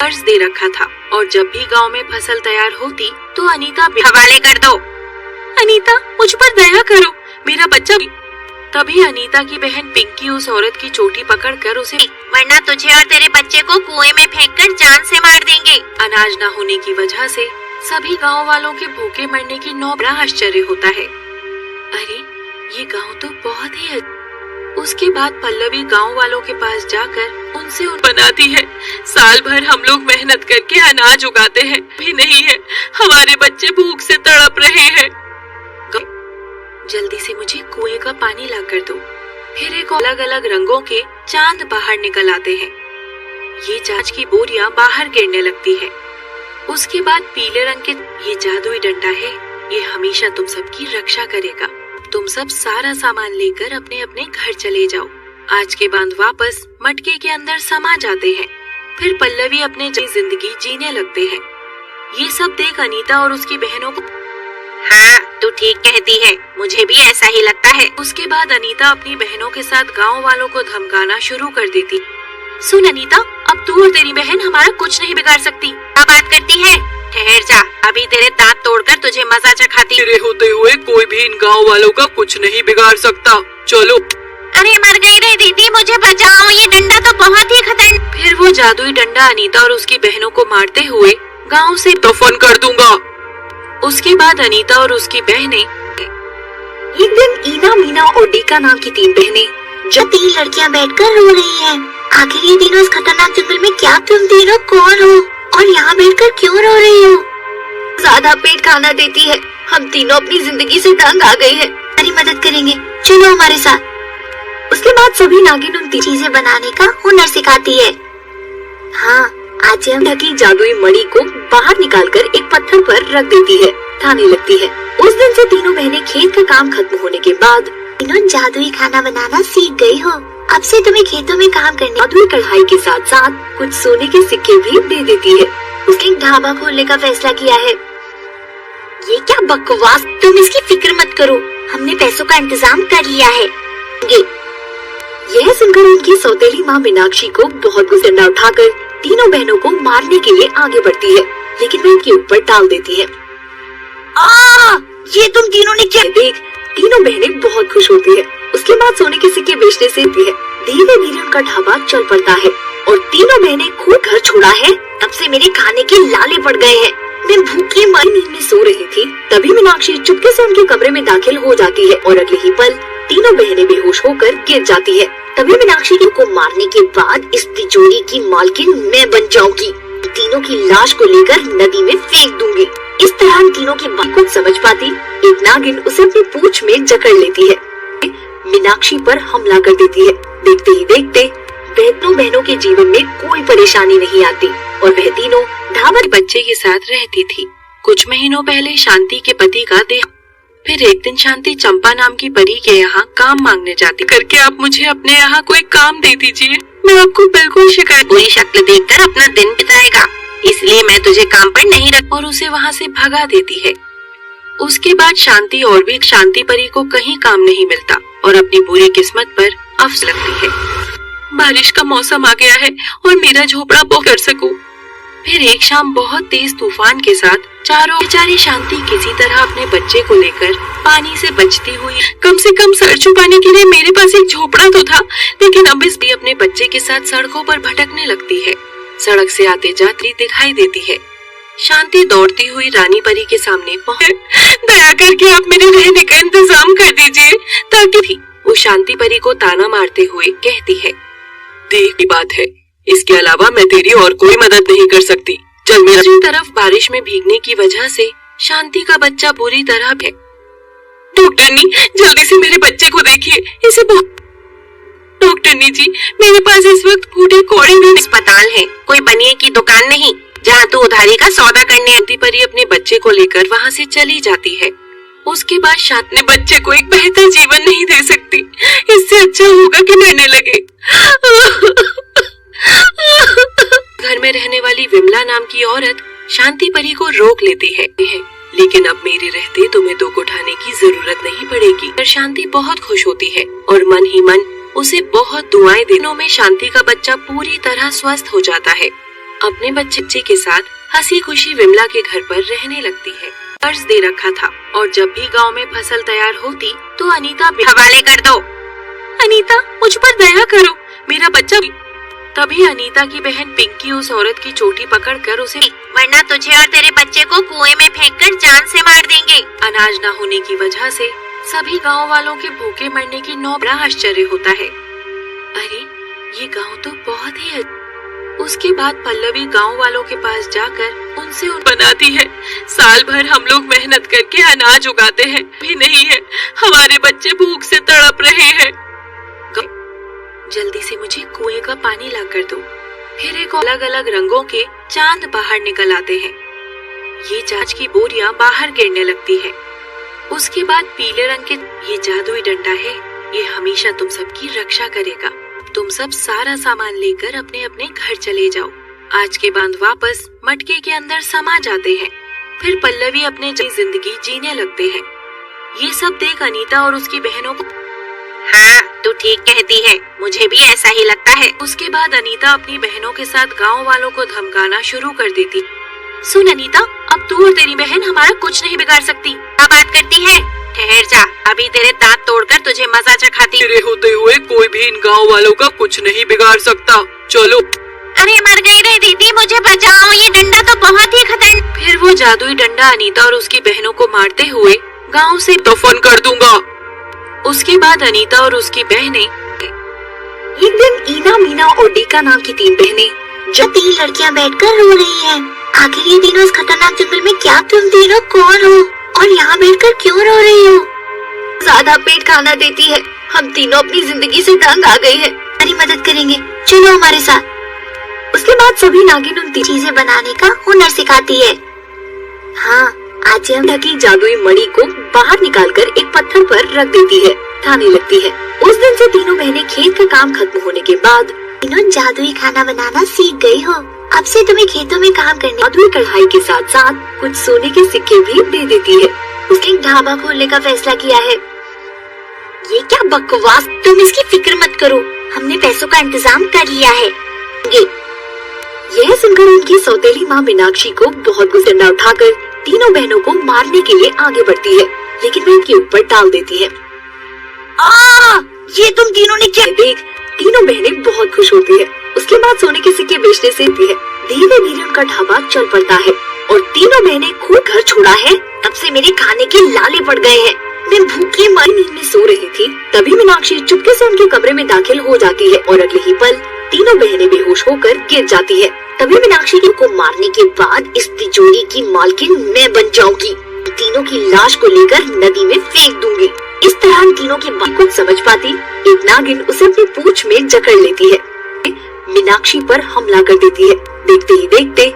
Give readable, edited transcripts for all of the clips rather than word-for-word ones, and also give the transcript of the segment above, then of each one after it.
कर्ज दे रखा था और जब भी गांव में फसल तैयार होती तो अनीता हवाले कर दो। अनीता मुझ पर दया करो, मेरा बच्चा। तभी अनीता की बहन पिंकी उस औरत की चोटी पकड़कर उसे, वरना तुझे और तेरे बच्चे को कुएं में फेंककर जान से मार देंगे। अनाज न होने की वजह से सभी गांव वालों के भूखे मरने की बड़ा आश्चर्य होता है। अरे ये गांव तो बहुत ही उसके बाद पल्लवी गांव वालों के पास जाकर उनसे बनाती है। साल भर हम लोग मेहनत करके अनाज उगाते हैं, भी नहीं है, हमारे बच्चे भूख से तड़प रहे हैं। जल्दी से मुझे कुएं का पानी ला कर दो। फिर एक अलग अलग रंगों के चांद बाहर निकल आते हैं। ये चांद की बोरियां बाहर गिरने लगती है। उसके बाद पीले रंग के, ये जादुई डंडा है, ये हमेशा तुम सबकी रक्षा करेगा। तुम सब सारा सामान लेकर अपने अपने घर चले जाओ। आज के बाद वापस मटके के अंदर समा जाते हैं। फिर पल्लवी अपने जिंदगी जीने लगते हैं। ये सब देख अनीता और उसकी बहनों को, हाँ तू ठीक कहती है, मुझे भी ऐसा ही लगता है। उसके बाद अनीता अपनी बहनों के साथ गांव वालों को धमकाना शुरू कर देती। सुन अनीता, अब तू और तेरी बहन हमारा कुछ नहीं बिगाड़ सकती। क्या बात करती है? ठहर जा, अभी तेरे दांत तोड़कर तुझे मजा चखाती। तेरे होते हुए कोई भी इन गांव वालों का कुछ नहीं बिगाड़ सकता। चलो। अरे मर गई रे दीदी, मुझे बचाओ, ये डंडा तो बहुत ही खतरनाक। फिर वो जादुई डंडा अनीता और उसकी बहनों को मारते हुए गांव से दफन कर दूंगा। उसके बाद अनीता और उसकी बहनें, एक दिन ईना, मीना और डीका नाम की 3 बहनें जो 3 लड़कियां बैठकर रो रही हैं। आखिर ये तीनों इस खतरनाक जंगल में क्या तुम तीनों कौन हो और यहाँ बैठकर क्यों रो रही हो? ज्यादा पेट खाना देती है, हम तीनों अपनी जिंदगी से तंग आ गए हैं, हमारी मदद करेंगे, चलो हमारे साथ। उसके बाद सभी नागिन उन चीजें बनाने का हुनर सिखाती है। हाँ, आज हम ढकी जादुई मणि को बाहर निकालकर एक पत्थर पर रख देती है, खाने लगती है। उस दिन से तीनों बहनें खेत का काम खत्म होने के बाद तीनों जादुई खाना बनाना सीख गई हो। अब से तुम्हें खेतों में काम करने जादुई कढ़ाई के साथ साथ कुछ सोने के सिक्के भी दे देती है। उसने एक ढाबा खोलने का फैसला किया है। ये क्या बकवास, तुम इसकी फिक्र मत करो, हमने पैसों का इंतजाम कर लिया है। यह सुनकर उनकी सौतेली माँ मीनाक्षी को बहुत गुस्सा उठाकर तीनों बहनों को मारने के लिए आगे बढ़ती है, लेकिन वह इनके ऊपर डाल देती है। ये तुम तीनों ने क्या? देख तीनों बहनें बहुत खुश होती है। उसके बाद सोने के सिक्के बेचने से धीरे धीरे उनका ढाबा चल पड़ता है और तीनों बहनें खूब घर छोड़ा है। तब से मेरे खाने के लाले पड़ गए हैं। मैं भूखी मरी नींद में सो रही थी, तभी मीनाक्षी चुपके से उनके कमरे में दाखिल हो जाती है और अगले ही पल तीनों बहनें बेहोश होकर गिर जाती है। तभी मीनाक्षी को मारने के बाद इस तिजोरी की मालकिन मैं बन जाऊंगी। तीनों की लाश को लेकर नदी में फेंक दूंगी। इस तरह तीनों की बात को समझ पाती एक नागिन उसे अपनी पूंछ में जकड़ लेती है, मीनाक्षी पर हमला कर देती है। देखते ही देखते तीनों बहनों के जीवन में कोई परेशानी नहीं आती और वह तीनों ढाबा बच्चे के साथ रहती थी। कुछ महीनों पहले शांति के पति का देह। फिर एक दिन शांति चंपा नाम की परी के यहाँ काम मांगने जाती। करके आप मुझे अपने यहाँ कोई काम दे दीजिए, मैं आपको बिल्कुल शिकायत। बुरी शक्ल देखकर अपना दिन बिताएगा, इसलिए मैं तुझे काम पर नहीं रख। और उसे वहाँ से भगा देती है। उसके बाद शांति और भी शांति परी को कहीं काम नहीं मिलता और अपनी बुरी किस्मत पर अफसोस लगती है। बारिश का मौसम आ गया है और मेरा झोपड़ा बहुत कर सकूं। फिर एक शाम बहुत तेज तूफान के साथ चारों बेचारी शांति किसी तरह अपने बच्चे को लेकर पानी से बचती हुई, कम से कम सर छुपाने के लिए मेरे पास एक झोपड़ा तो था, लेकिन अब इस भी अपने बच्चे के साथ सड़कों पर भटकने लगती है। सड़क से आते जाती दिखाई देती है। शांति दौड़ती हुई रानी परी के सामने पहुंचे। दया करके आप मेरे रहने का इंतजाम कर दीजिए ताकि वो शांति परी को ताना मारते हुए कहती है, देख की बात है, इसके अलावा मैं तेरी और कोई मदद नहीं कर सकती। चल मेरा। दूसरी तरफ बारिश में भीगने की वजह से शांति का बच्चा बुरी तरह है। डॉक्टरनी जल्दी से मेरे बच्चे को देखिए, इसे डॉक्टरनी जी मेरे पास इस वक्त फूटे कौड़े भी। अस्पताल है, कोई बनिए की दुकान नहीं जहाँ तू उधारी का सौदा करने। शांति परी अपने बच्चे को लेकर वहाँ से चली जाती है। उसके बाद शांति बच्चे को एक बेहतर जीवन नहीं दे सकती, इससे अच्छा होगा कि मरने लगे। घर में रहने वाली विमला नाम की औरत शांति परी को रोक लेती है, लेकिन अब मेरे रहते तुम्हें दुख उठाने की जरूरत नहीं पड़ेगी। पर शांति बहुत खुश होती है और मन ही मन उसे बहुत दुआएं। दिनों में शांति का बच्चा पूरी तरह स्वस्थ हो जाता है। अपने बच्चे के साथ हंसी खुशी विमला के घर पर रहने लगती है। कर्ज दे रखा था और जब भी गांव में फसल तैयार होती तो अनीता हवाले कर दो। अनीता मुझ पर दया करो, मेरा बच्चा। तभी अनीता की बहन पिंकी उस औरत की चोटी पकड़कर उसे, वरना तुझे और तेरे बच्चे को कुएं में फेंककर जान से मार देंगे। अनाज न होने की वजह से सभी गांव वालों के भूखे मरने की बड़ा आश्चर्य होता है। अरे ये गांव तो बहुत ही उसके बाद पल्लवी गांव वालों के पास जाकर उनसे बनाती है। साल भर हम लोग मेहनत करके अनाज उगाते हैं, भी नहीं है, हमारे बच्चे भूख से तड़प रहे हैं। जल्दी से मुझे कुएं का पानी ला कर दो। फिर एक अलग अलग रंगों के चांद बाहर निकल आते हैं। ये चांद की बोरियां बाहर गिरने लगती है। उसके बाद पीले रंग के, ये जादुई डंडा है, ये हमेशा तुम सबकी रक्षा करेगा। तुम सब सारा सामान लेकर अपने अपने घर चले जाओ। आज के बाद वापस मटके के अंदर समा जाते हैं। फिर पल्लवी अपने जिंदगी जीने लगते हैं। ये सब देख अनीता और उसकी बहनों को, हाँ तू ठीक कहती है, मुझे भी ऐसा ही लगता है। उसके बाद अनीता अपनी बहनों के साथ गांव वालों को धमकाना शुरू कर देती। सुन अनीता, अब तू और तेरी बहन हमारा कुछ नहीं बिगाड़ सकती। क्या बात करती है? ठहर जा, अभी तेरे दांत तोड़कर तुझे मजा चखाती। मेरे होते हुए कोई भी इन गाँव वालों का कुछ नहीं बिगाड़ सकता। चलो। अरे मर गई रे दीदी, मुझे बचाओ, ये डंडा तो बहुत ही खतरनाक। फिर वो जादुई डंडा अनीता और उसकी बहनों को मारते हुए गाँव से दफन कर दूंगा। उसके बाद अनीता और उसकी बहनें, एक दिन ईना, मीना और डीका नाम की 3 बहनें जो 3 लड़कियां बैठकर रो रही हैं। आखिर ये तीनों इस खतरनाक जंगल में क्या, तुम तीनों कौन हो और यहाँ बैठकर क्यों रो रही हो? ज्यादा पेट खाना देती है, हम तीनों अपनी जिंदगी से तंग आ गई है। हमारी मदद करेंगे, चलो हमारे साथ। उसके बाद सभी नागिन उन चीजें बनाने का हुनर सिखाती है। हाँ, आज हम ढकी जादुई मणि को बाहर निकालकर एक पत्थर पर रख देती है, खाने लगती है। उस दिन से तीनों बहनें खेत का काम खत्म होने के बाद तीनों जादुई खाना बनाना सीख गई हो। अब से तुम्हें खेतों में काम करने, जादुई कढ़ाई के साथ साथ कुछ सोने के सिक्के भी दे देती है। उसने एक ढाबा खोलने का फैसला किया है। ये क्या बकवास, तुम इसकी फिक्र मत करो, हमने पैसों का इंतजाम कर लिया है। यह सुनकर उनकी सौतेली माँ मीनाक्षी को बहुत गुस्सा उठाकर तीनों बहनों को मारने के लिए आगे बढ़ती है, लेकिन वह इनके ऊपर डाल देती है। ये तुम तीनों ने क्या? देख तीनों बहनें बहुत खुश होती है। उसके बाद सोने के सिक्के बेचने से धीरे धीरे उनका ढाबा चल पड़ता है और तीनों बहनें खूब घर छोड़ा है। तब से मेरे खाने के लाले पड़ गए हैं। मैं भूखी मरी नींद में सो रही थी, तभी मीनाक्षी चुपके से उनके कमरे में दाखिल हो जाती है और अगले ही पल तीनों बहनें बेहोश होकर गिर जाती है। तभी मीनाक्षी को मारने के बाद इस तिजोरी की मालकिन मैं बन जाऊंगी। तीनों की लाश को लेकर नदी में फेंक दूंगी। इस तरह तीनों की बात कुछ समझ पाती एक नागिन उसे अपनी पूंछ में जकड़ लेती है, मीनाक्षी पर हमला कर देती है। देखते ही देखते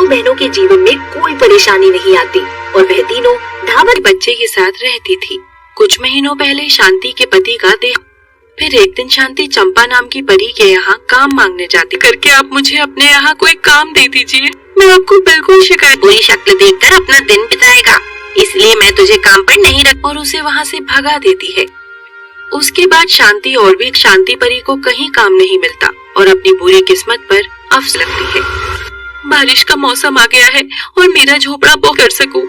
बहनों के जीवन में कोई परेशानी नहीं आती और वह तीनों ढाबा बच्चे के साथ रहती थी। कुछ महीनों पहले शांति के पति का देह। फिर एक दिन शांति चंपा नाम की परी के यहाँ काम मांगने जाती। करके आप मुझे अपने यहाँ कोई काम दे दीजिए, मैं आपको बिल्कुल शिकायत। बुरी शक्ल देखकर अपना दिन बिताएगा, इसलिए मैं तुझे काम पर नहीं रख। और उसे वहाँ से भगा देती है। उसके बाद शांति और भी शांति परी को कहीं काम नहीं मिलता और अपनी बुरी किस्मत पर अफसोस लगती है। बारिश का मौसम आ गया है और मेरा झोपड़ा बो कर सकूं।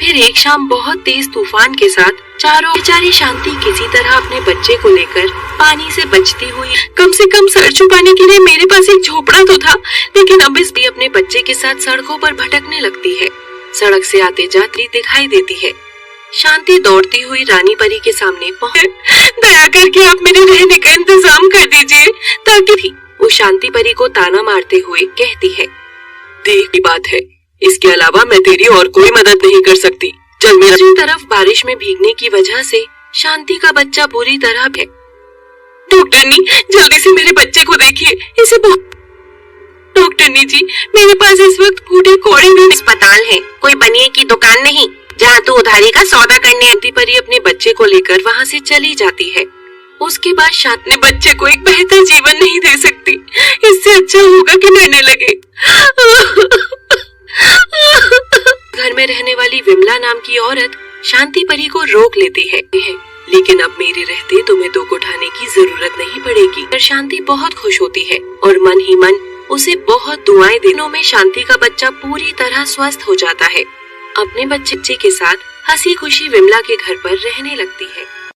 फिर एक शाम बहुत तेज तूफान के साथ चारों बेचारी शांति किसी तरह अपने बच्चे को लेकर पानी से बचती हुई, कम से कम सर छुपाने के लिए मेरे पास एक झोपड़ा तो था, लेकिन अब इस भी अपने बच्चे के साथ सड़कों पर भटकने लगती है। सड़क से आते जाती दिखाई देती है। शांति दौड़ती हुई रानी परी के सामने पहुंचे। दया करके आप मेरे रहने का इंतजाम कर दीजिए ताकि वो शांति परी को ताना मारते हुए कहती है, देख की बात है, इसके अलावा मैं तेरी और कोई मदद नहीं कर सकती। चल मेरा। दूसरी तरफ बारिश में भीगने की वजह से शांति का बच्चा बुरी तरह है। डॉक्टरनी जल्दी से मेरे बच्चे को देखिए, इसे बहुत। डॉक्टरनी जी मेरे पास इस वक्त बूढ़े कौड़े में अस्पताल है, कोई बनिए की दुकान नहीं जहाँ तू उधारी का सौदा करने। शांति परी अपने बच्चे को लेकर वहाँ से चली जाती है। उसके बाद शांति बच्चे को एक बेहतर जीवन नहीं दे सकती, इससे अच्छा होगा कि मरने लगे। घर में रहने वाली विमला नाम की औरत शांति परी को रोक लेती है, लेकिन अब मेरे रहते तुम्हें दुख उठाने की जरूरत नहीं पड़ेगी। पर शांति बहुत खुश होती है और मन ही मन उसे बहुत दुआएं दिनों में शांति का बच्चा पूरी तरह स्वस्थ हो जाता है। अपने बच्चे के साथ हंसी खुशी विमला के घर पर रहने लगती है।